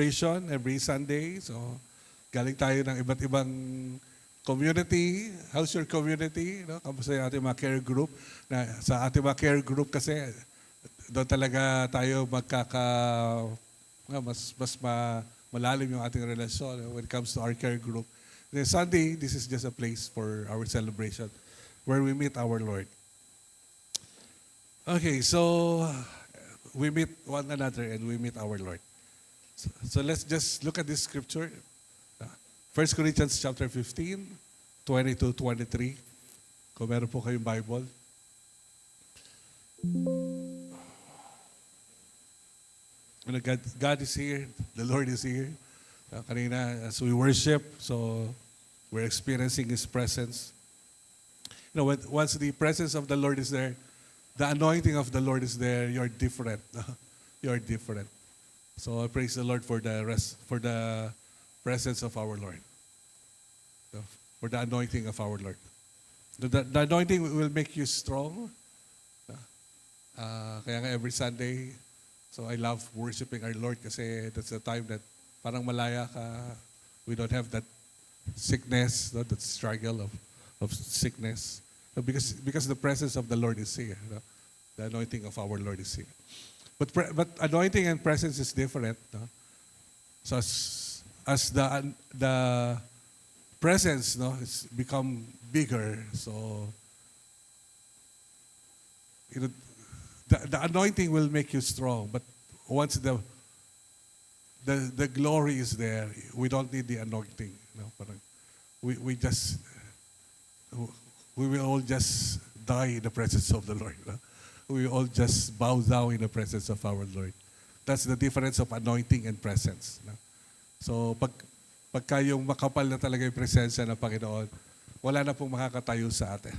celebration every Sunday. So, galing tayo ng iba't ibang community. How's your community? No? Kamusta yung ating mga care group? Sa ating mga care group kasi, doon talaga tayo malalim yung ating relasyon when it comes to our care group. Then Sunday, this is just a place for our celebration where we meet our Lord. Okay, so we meet one another and we meet our Lord. So let's just look at this scripture. 1 Corinthians chapter 15, 22-23. Kung meron po kayong Bible. God is here. The Lord is here. Kanina, as we worship, so we're experiencing His presence. You know, once the presence of the Lord is there, the anointing of the Lord is there, you're different. You're different. So I praise the Lord for the presence of our Lord. For the anointing of our Lord. The anointing will make you strong. Kaya nga every Sunday, so I love worshiping our Lord kasi that's the time that parang malaya ka. We don't have that sickness, no, that struggle of sickness. No, because the presence of the Lord is here. No? The anointing of our Lord is here. But anointing and presence is different. No? So as the presence, no, it's become bigger. So you know, the anointing will make you strong. But once the glory is there, we don't need the anointing. No? Parang we will all just die in the presence of the Lord. No? We will all just bow down in the presence of our Lord. That's the difference of anointing and presence. No? So pagka yung makapal na talaga yung presensya ng Panginoon, wala na pong makakatayo sa atin.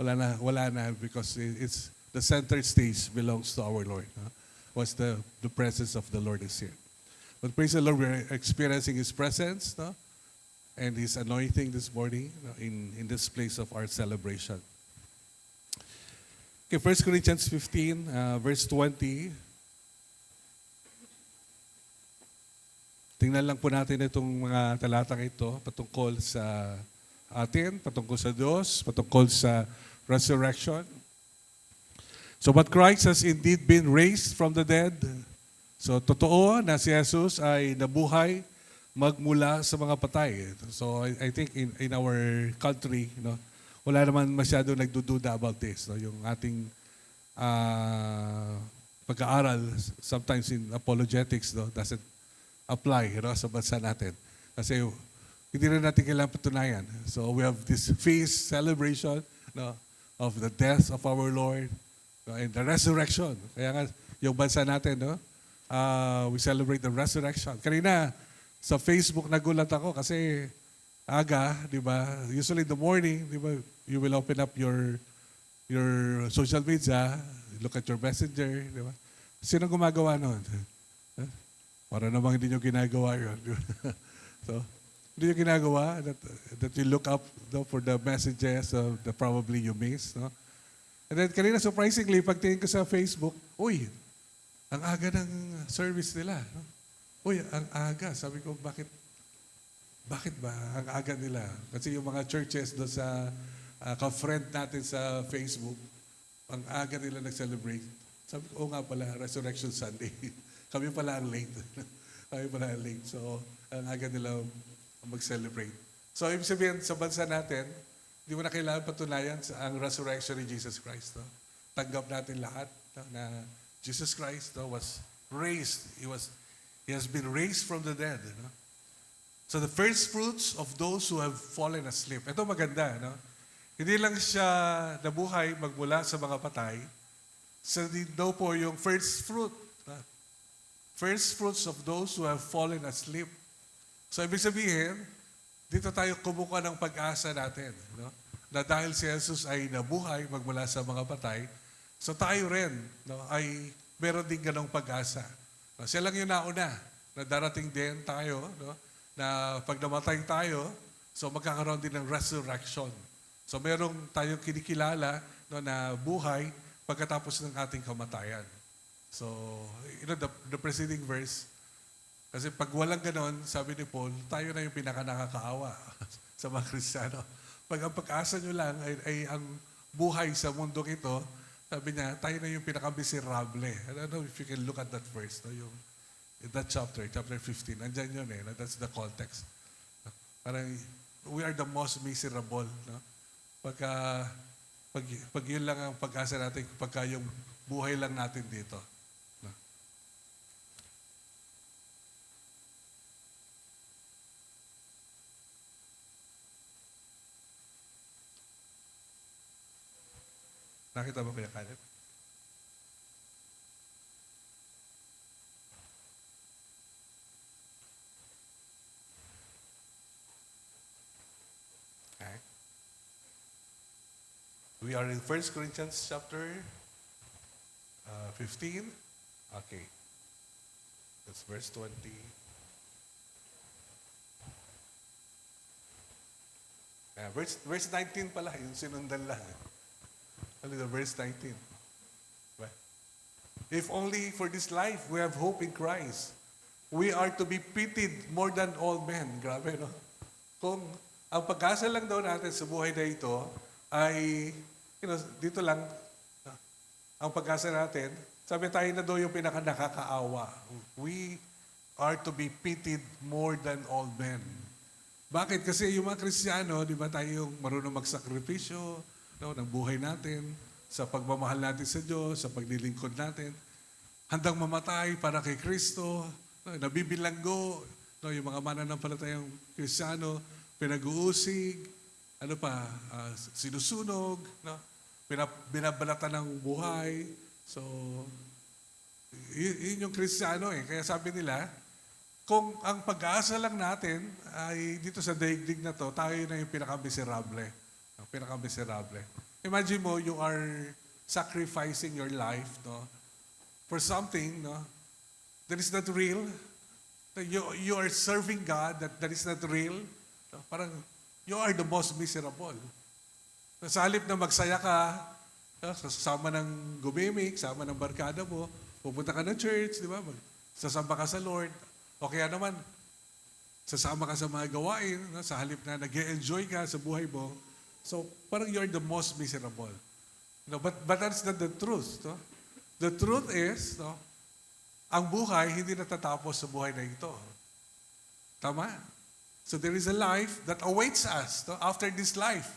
wala na because it's the center stage belongs to our Lord. No? Once the presence of the Lord is here. But praise the Lord, we're experiencing His presence, no? And His anointing this morning, no? in this place of our celebration. Okay, 1 Corinthians 15, verse 20. Tingnan lang po natin itong mga talatang ito patungkol sa atin, patungkol sa Diyos, patungkol sa resurrection. So but Christ has indeed been raised from the dead. So totoo na si Jesus ay nabuhay magmula sa mga patay. So I think in our country, no, wala naman masyado nagdududa about this. No? Yung ating pag-aaral, sometimes in apologetics, no, doesn't apply, you know, sa bansa natin. Kasi hindi na natin kailangan patunayan. So we have this feast celebration, no, of the death of our Lord, no, and the resurrection. Kaya nga, yung bansa natin, no, we celebrate the resurrection. Kanina, sa Facebook nagulat ako kasi aga, di ba? Usually in the morning, di ba, you will open up your social media, look at your messenger, di ba? Sino gumagawa nun? Para namang hindi nyo ginagawa yun. So, hindi nyo ginagawa that you look up, no, for the messages that probably you missed. No? And then kanina surprisingly, pagtingin ko sa Facebook, uy, ang aga ng service nila. No? Uy, ang aga. Sabi ko, bakit ba ang aga nila? Kasi yung mga churches doon sa ka-friend natin sa Facebook, ang aga nila nag-celebrate. Sabi ko, nga pala, Resurrection Sunday. Kami pala ang late. Kami pala ang late. So, ang aga nila mag-celebrate. So, ibig sabihin, sa bansa natin, hindi mo na kailangan patunayan ang resurrection ni Jesus Christ. No? Tanggap natin lahat, no, na Jesus Christ, no, was raised. He has been raised from the dead. No? So the first fruits of those who have fallen asleep. Ito maganda. No? Hindi lang siya nabuhay magmula sa mga patay. So daw po yung first fruit. No? First fruits of those who have fallen asleep. So ibig sabihin, dito tayo kumukuha ng pag-asa natin. No? Na dahil si Jesus ay nabuhay magmula sa mga patay, so tayo rin, no, ay meron din ganong pag-asa. No, siya lang yung nauna na darating din tayo, no, na pag namatay tayo, so magkakaroon din ng resurrection. So merong tayong kinikilala, no, na buhay pagkatapos ng ating kamatayan. So, you know, the preceding verse, Kasi pag walang ganon, sabi ni Paul, tayo na yung pinaka nakakaawa sa mga Kristiyano. Pag ang pag-asa nyo lang ay ang buhay sa mundong ito, sabi niya, tayo na yung pinaka-miserable. I don't know if you can look at that verse, no? Yung, in that chapter 15, andyan yun eh, no? That's the context. Parang, we are the most miserable. No? Pagka, pag yun lang ang pag-asa natin, pagka yung buhay lang natin dito. No? Nakita mo kaya Caleb? Okay. We are in 1 Corinthians chapter 15. Okay. That's verse 20. Verse 19 pala, yung sinundan lang. Ano the verse 19? Right. If only for this life we have hope in Christ, we are to be pitied more than all men. Grabe, no? Kung ang pag-asa lang daw natin sa buhay na ito ay, dito lang, ang pag-asa natin, sabi tayo na daw yung pinaka-nakakaawa. We are to be pitied more than all men. Bakit? Kasi yung mga Kristiyano, di ba tayo marunong magsakripisyo, no, ng buhay natin, sa pagmamahal natin sa Diyos, sa paglilingkod natin, handang mamatay para kay Kristo, no, nabibilanggo, no, yung mga mananampalatayang Kristiyano, pinag-uusig, ano pa, sinusunog, no, binabalatan ng buhay. So, yun yung Kristiyano eh. Kaya sabi nila, kung ang pag-asa lang natin ay dito sa daigdig na to, tayo na yung pinaka-miserable. Pinaka-miserable. Imagine mo, you are sacrificing your life, no, for something, no, that is not real. You are serving God that is not real. No? Parang, you are the most miserable. Sa halip na magsaya ka, no, sasama ng gumimik, sama ng barkada mo, pupunta ka ng church, di ba? Sasamba ka sa Lord. O kaya naman, sasama ka sa mga gawain, no, sa halip na nag-enjoy ka sa buhay mo. So, parang you're the most miserable. No, but that's not the truth. No? The truth is, no, ang buhay hindi natatapos sa buhay na ito. Tama? So there is a life that awaits us, no, after this life.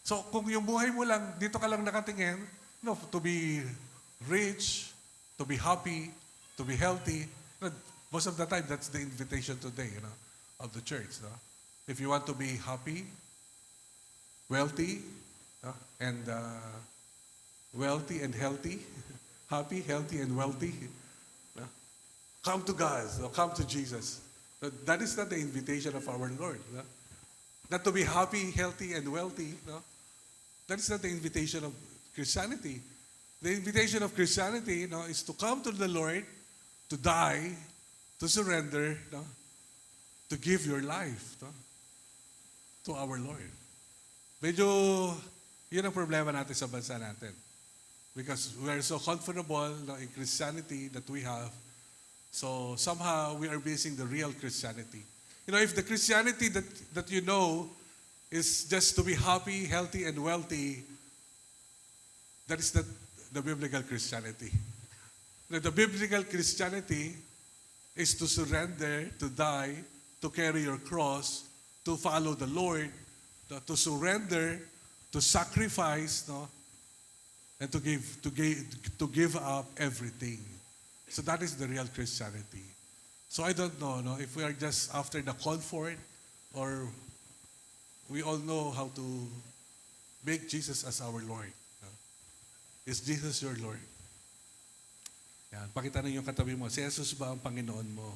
So kung yung buhay mo lang, dito ka lang nakatingin, no, to be rich, to be happy, to be healthy, no, most of the time, that's the invitation today, of the church. No? If you want to be happy, wealthy, and wealthy and healthy, happy, healthy, and wealthy, come to God, come to Jesus. That is not the invitation of our Lord. Not to be happy, healthy, and wealthy. That is not the invitation of Christianity. The invitation of Christianity, is to come to the Lord, to die, to surrender, to give your life to our Lord. Medyo, yun ang problema natin sa bansa natin. Because we are so comfortable in Christianity that we have. So somehow we are missing the real Christianity. If the Christianity that you know is just to be happy, healthy, and wealthy, that is not the biblical Christianity. The biblical Christianity is to surrender, to die, to carry your cross, to follow the Lord, to surrender, to sacrifice, and to give up everything. So that is the real Christianity. So I don't know, if we are just after the comfort, or we all know how to make Jesus as our Lord. Is Jesus your Lord? Yan, pakita ninyo yung katabi mo, si Jesus ba ang Panginoon mo?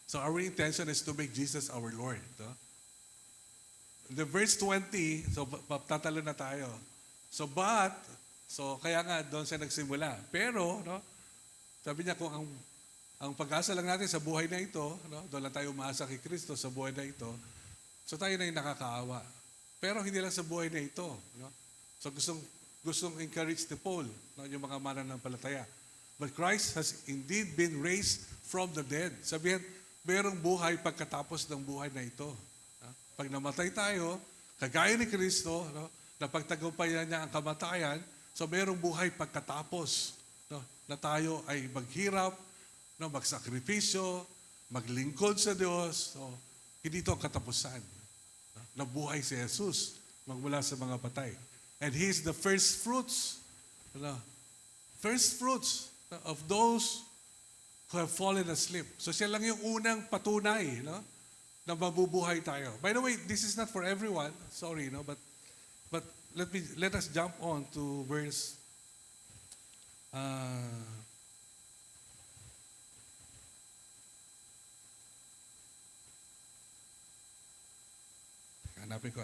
So our intention is to make Jesus our Lord. The verse 20, so tatalo na tayo. So kaya nga doon siya nagsimula. Pero, sabi niya kung ang pag-asa lang natin sa buhay na ito, doon lang tayo umaasa kay Kristo sa buhay na ito, so tayo na yung nakakaawa. Pero hindi lang sa buhay na ito. So gustong encourage ni Paul, yung mga mananampalataya. But Christ has indeed been raised from the dead. Sabihin, mayroong buhay pagkatapos ng buhay na ito. Pag namatay tayo, kagaya ni Kristo, no, na pagtagumpayan niya ang kamatayan, so mayroong buhay pagkatapos, no, na tayo ay maghirap, no, magsakripisyo, maglingkod sa Diyos. So, hindi ito ang katapusan. No, nabuhay si Jesus magmula sa mga patay. And He is the first fruits. No, first fruits of those who have fallen asleep. So siya lang yung unang patunay, no, na mabubuhay tayo. By the way, this is not for everyone. Sorry, no, but let us jump on to verse hanapin ko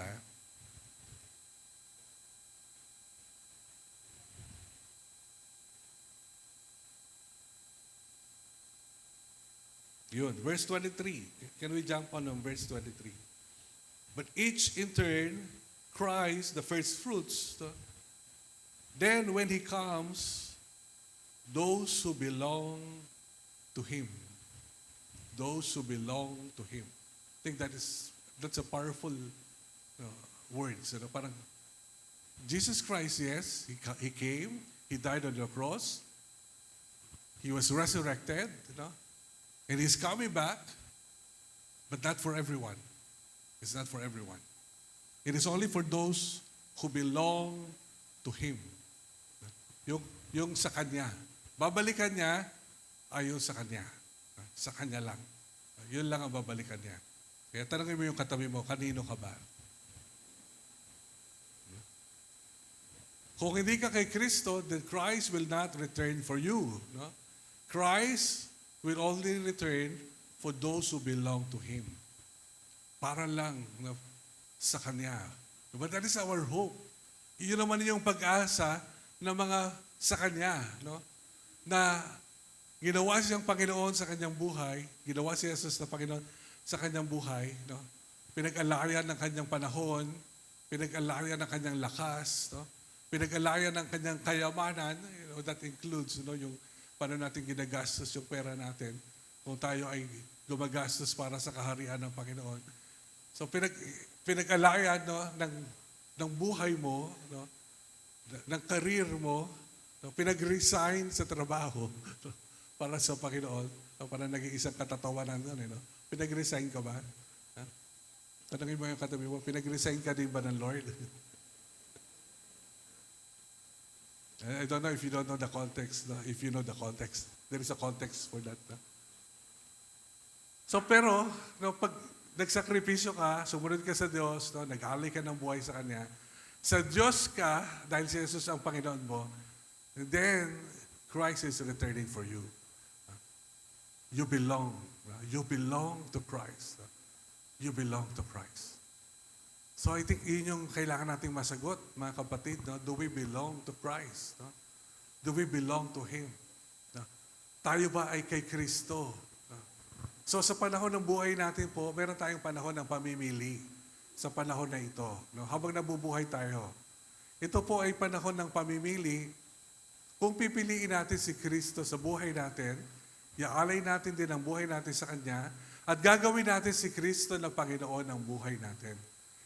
Yun, verse 23. Can we jump on verse 23? But each in turn cries the first fruits. Then when He comes, those who belong to Him. Those who belong to Him. I think that's a powerful words. Parang Jesus Christ, yes, He came, He died on the cross, He was resurrected, and He's coming back, but not for everyone. It's not for everyone. It is only for those who belong to Him. Yung sa Kanya. Babalikan niya ay yung sa Kanya. Sa Kanya lang. Yun lang ang babalikan niya. Kaya tanongin mo yung katabi mo, kanino ka ba? Kung hindi ka kay Kristo, then Christ will not return for you. No? Christ will only return for those who belong to Him. Para lang sa Kanya. But that is our hope. Iyon naman yung pag-asa ng mga sa Kanya. No? Na ginawa siyang Panginoon sa Kanyang buhay, ginawa si Jesus na Panginoon sa Kanyang buhay. No? Pinag-alayan ng Kanyang panahon, pinag-alayan ng Kanyang lakas, no? Pinag-alayan ng Kanyang kayamanan. That includes yung paano natin ginagastos yung pera natin kung tayo ay gumagastos para sa kaharian ng Panginoon. So pinag-alayan ng buhay mo, ng career mo, pinag-resign sa trabaho para sa Panginoon, para naging isang katatawanan doon. Pinag-resign ka ba? Tanungin mo yung katabi mo, pinag-resign ka din ba ng Lord? I don't know if you don't know the context. If you know the context, there is a context for that. So pero, pag nagsakripisyo ka, sumunod ka sa Diyos, nag-alay ka ng buhay sa Kanya, sa Diyos ka, dahil si Jesus ang Panginoon mo, and then Christ is returning for you. You belong. You belong to Christ. You belong to Christ. So I think yun yung kailangan nating masagot, mga kapatid. Do we belong to Christ? Do we belong to Him? Tayo ba ay kay Kristo? So sa panahon ng buhay natin po, meron tayong panahon ng pamimili sa panahon na ito. Habang nabubuhay tayo. Ito po ay panahon ng pamimili. Kung pipiliin natin si Kristo sa buhay natin, iaalay natin din ang buhay natin sa Kanya, at gagawin natin si Kristo na Panginoon ng buhay natin.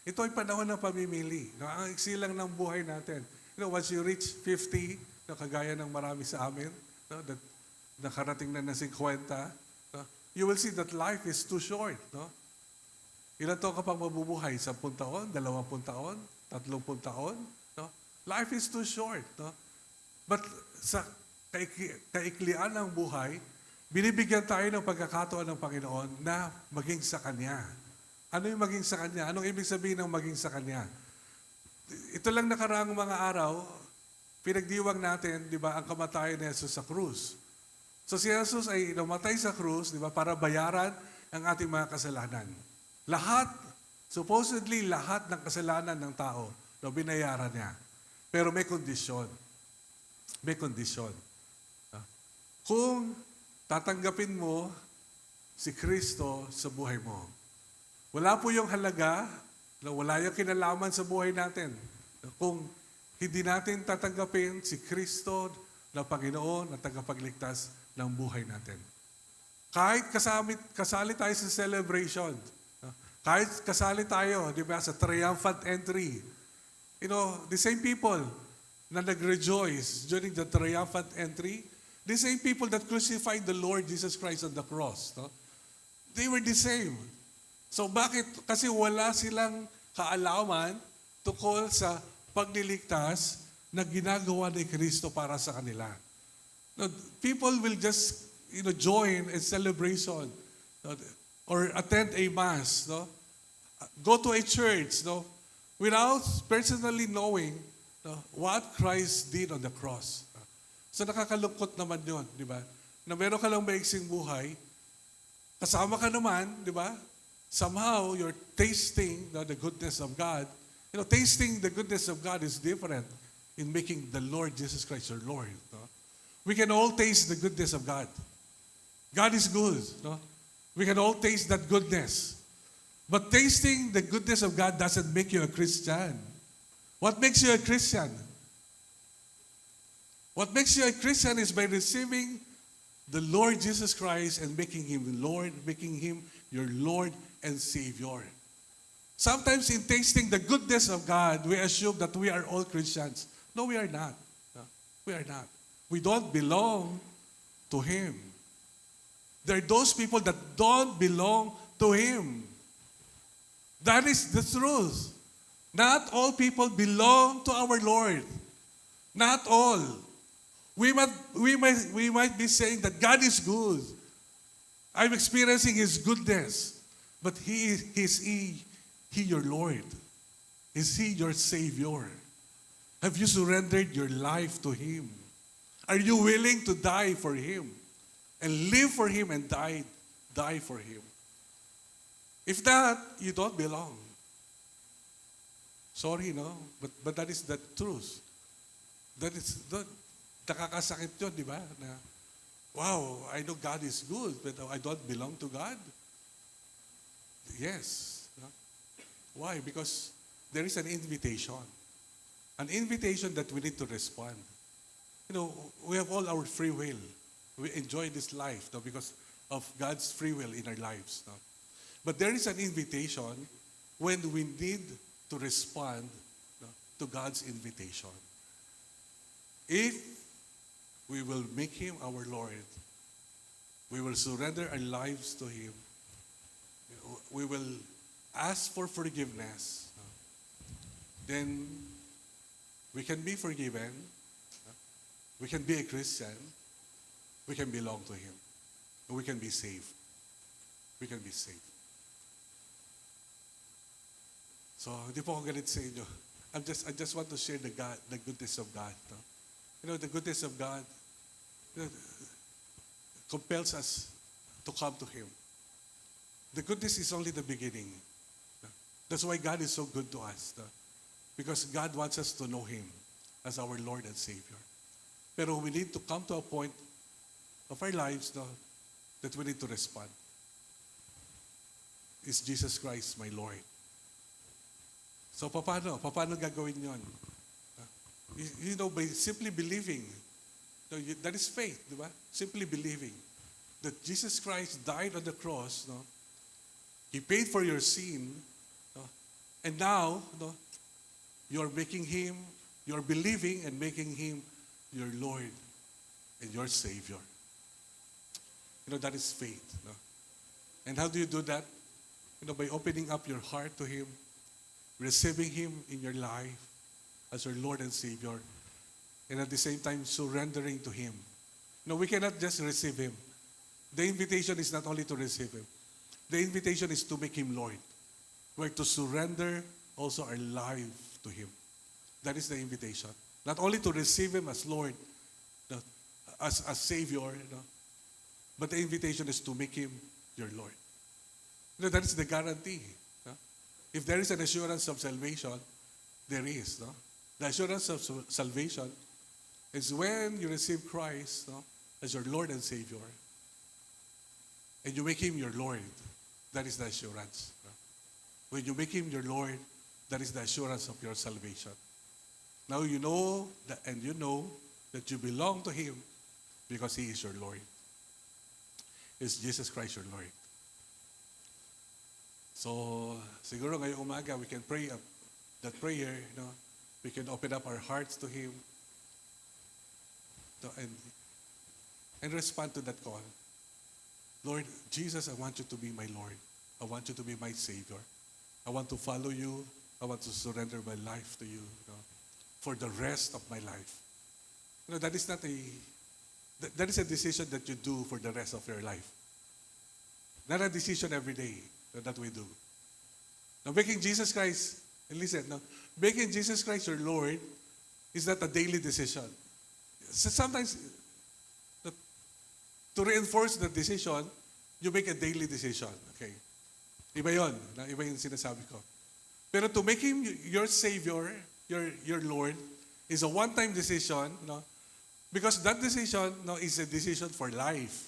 Ito ay panahon ng pamimili. Ang iksilang ng buhay natin. Once you reach 50, kagaya ng marami sa amin, that nakarating na ng 50, you will see that life is too short. Ilan taon ka pang mabubuhay? 10 taon? 20 taon? 30 taon? Life is too short. But sa kaiklian ng buhay, binibigyan tayo ng pagkakataon ng Panginoon na maging sa Kanya. Ano yung maging sa Kanya? Anong ibig sabihin ng maging sa Kanya? Ito lang nakaraang mga araw, pinagdiwang natin, di ba, ang kamatayan ni Jesus sa krus. So si Jesus ay namatay sa krus, di ba, para bayaran ang ating mga kasalanan. Lahat, supposedly lahat ng kasalanan ng tao, binayaran niya. Pero may kondisyon. May kondisyon. Kung tatanggapin mo si Kristo sa buhay mo, wala po yung halaga, wala yung kinalaman sa buhay natin. Kung hindi natin tatanggapin si Kristo ng Panginoon at tagapagligtas ng buhay natin. Kahit kasali tayo sa celebration, kahit kasali tayo, di ba, sa triumphant entry, the same people na nag-rejoice during the triumphant entry, the same people that crucified the Lord Jesus Christ on the cross, they were the same. So bakit? Kasi wala silang kaalaman tungkol sa pagliligtas na ginagawa ni Kristo para sa kanila. Now, people will just join a celebration or attend a mass, go to a church, without personally knowing what Christ did on the cross. So nakakalungkot naman yun, di ba? Na meron ka lang maiksing buhay, kasama ka naman, di ba? Somehow you're tasting the goodness of God. Tasting the goodness of God is different in making the Lord Jesus Christ your Lord. We can all taste the goodness of God. God is good. We can all taste that goodness. But tasting the goodness of God doesn't make you a Christian. What makes you a Christian? What makes you a Christian is by receiving the Lord Jesus Christ and making Him Lord, making Him your Lord and Savior. Sometimes in tasting the goodness of God, we assume that we are all Christians. No, we are not. No, we are not. We don't belong to Him. There are those people that don't belong to Him. That is the truth. Not all people belong to our Lord. Not all. We might be saying that God is good. I'm experiencing His goodness. But is He your Lord? Is He your Savior? Have you surrendered your life to Him? Are you willing to die for Him? And live for Him and die for Him? If not, you don't belong. Sorry, no? But that is the truth. Nakakasakit yun, di ba? Na, wow, I know God is good, but I don't belong to God. Yes. No? Why? Because there is an invitation. An invitation that we need to respond. We have all our free will. We enjoy this life because of God's free will in our lives. But there is an invitation when we need to respond to God's invitation. If we will make Him our Lord, we will surrender our lives to Him, we will ask for forgiveness, then we can be forgiven, we can be a Christian, we can belong to Him, and we can be saved. We can be saved. So, hindi po ako galit sa inyo. I just want to share the goodness of God. The goodness of God compels us to come to Him. The goodness is only the beginning. That's why God is so good to us. Because God wants us to know Him as our Lord and Savior. Pero we need to come to a point of our lives that we need to respond. Is Jesus Christ my Lord? So paano gagawin yon? By simply believing. That is faith, di ba? Simply believing that Jesus Christ died on the cross. He paid for your sin. And now, you're believing and making Him your Lord and your Savior. That is faith. And how do you do that? By opening up your heart to Him, receiving Him in your life as your Lord and Savior, and at the same time surrendering to Him. We cannot just receive Him. The invitation is not only to receive Him. The invitation is to make Him Lord. We're to surrender also our life to Him. That is the invitation. Not only to receive Him as Lord, as Savior, but the invitation is to make Him your Lord. That is the guarantee. If there is an assurance of salvation, there is. The assurance of salvation is when you receive Christ as your Lord and Savior, and you make Him your Lord. That is the assurance. When you make Him your Lord, that is the assurance of your salvation. Now you know that you belong to Him because He is your Lord. Is Jesus Christ your Lord? So, siguro ngayong umaga, we can pray that prayer, we can open up our hearts to Him, and respond to that call. Lord Jesus, I want you to be my Lord. I want you to be my Savior. I want to follow you. I want to surrender my life to you, for the rest of my life. That is not that is a decision that you do for the rest of your life. Not a decision every day that we do. Now, making Jesus Christ, and listen, making Jesus Christ your Lord is not a daily decision. So sometimes, to reinforce the decision, you make a daily decision. Okay? Iba yun. Iba yung sinasabi ko. Pero to make Him your Savior, your Lord, is a one-time decision, because that decision is a decision for life.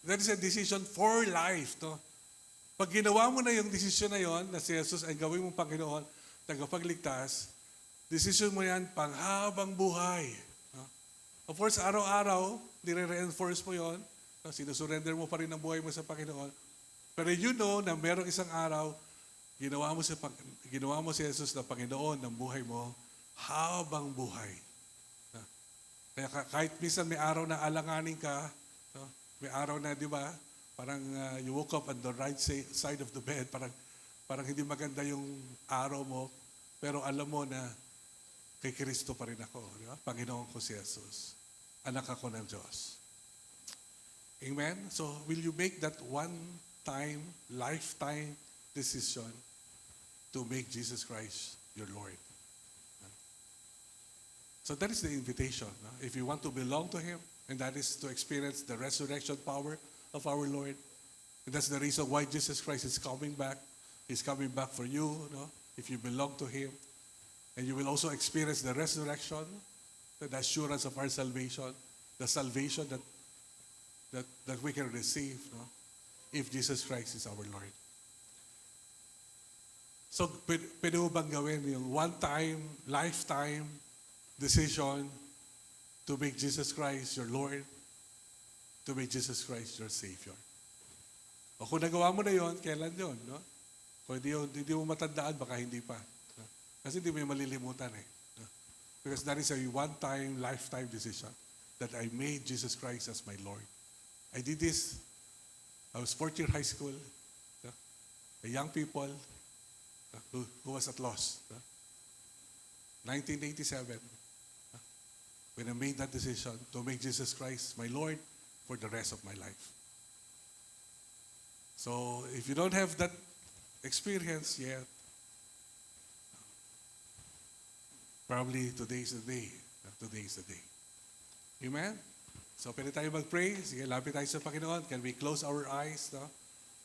That is a decision for life. Pag ginawa mo na yung decision na yon, na si Jesus ay gawin mong Panginoon, tagapagligtas, decision mo yan panghabang buhay. Of course, araw-araw, nire-reinforce mo yon, sinusurrender mo pa rin ang buhay mo sa Panginoon. Pero you know na merong isang araw, ginawa mo si Jesus na Panginoon ng buhay mo, habang buhay. Kaya kahit minsan may araw na alanganin ka, may araw na, di ba, parang you woke up on the right side of the bed, parang hindi maganda yung araw mo, pero alam mo na kay Kristo pa rin ako, di ba? Panginoon ko si Jesus. Anak ako ng Diyos. Amen? So, will you make that one-time, lifetime decision to make Jesus Christ your Lord? So that is the invitation. If you want to belong to Him, and that is to experience the resurrection power of our Lord. And that's the reason why Jesus Christ is coming back. He's coming back for you, if you belong to Him. And you will also experience the resurrection, the assurance of our salvation, the salvation that we can receive, if Jesus Christ is our Lord. So, pwede mo bang gawin yung one-time, lifetime decision to make Jesus Christ your Lord, to make Jesus Christ your Savior? O kung nagawa mo na yon, kailan yon? Kung hindi mo matandaan, baka hindi pa. Kasi hindi mo yung malilimutan Because that is a one-time, lifetime decision that I made Jesus Christ as my Lord. I did this. I was fourth year high school. A young people who was at loss. 1987. When I made that decision to make Jesus Christ my Lord for the rest of my life. So, if you don't have that experience yet, probably today is the day. Today is the day. Amen? So, pwede tayo mag-pray. Sige, lapit tayo sa Panginoon. Can we close our eyes?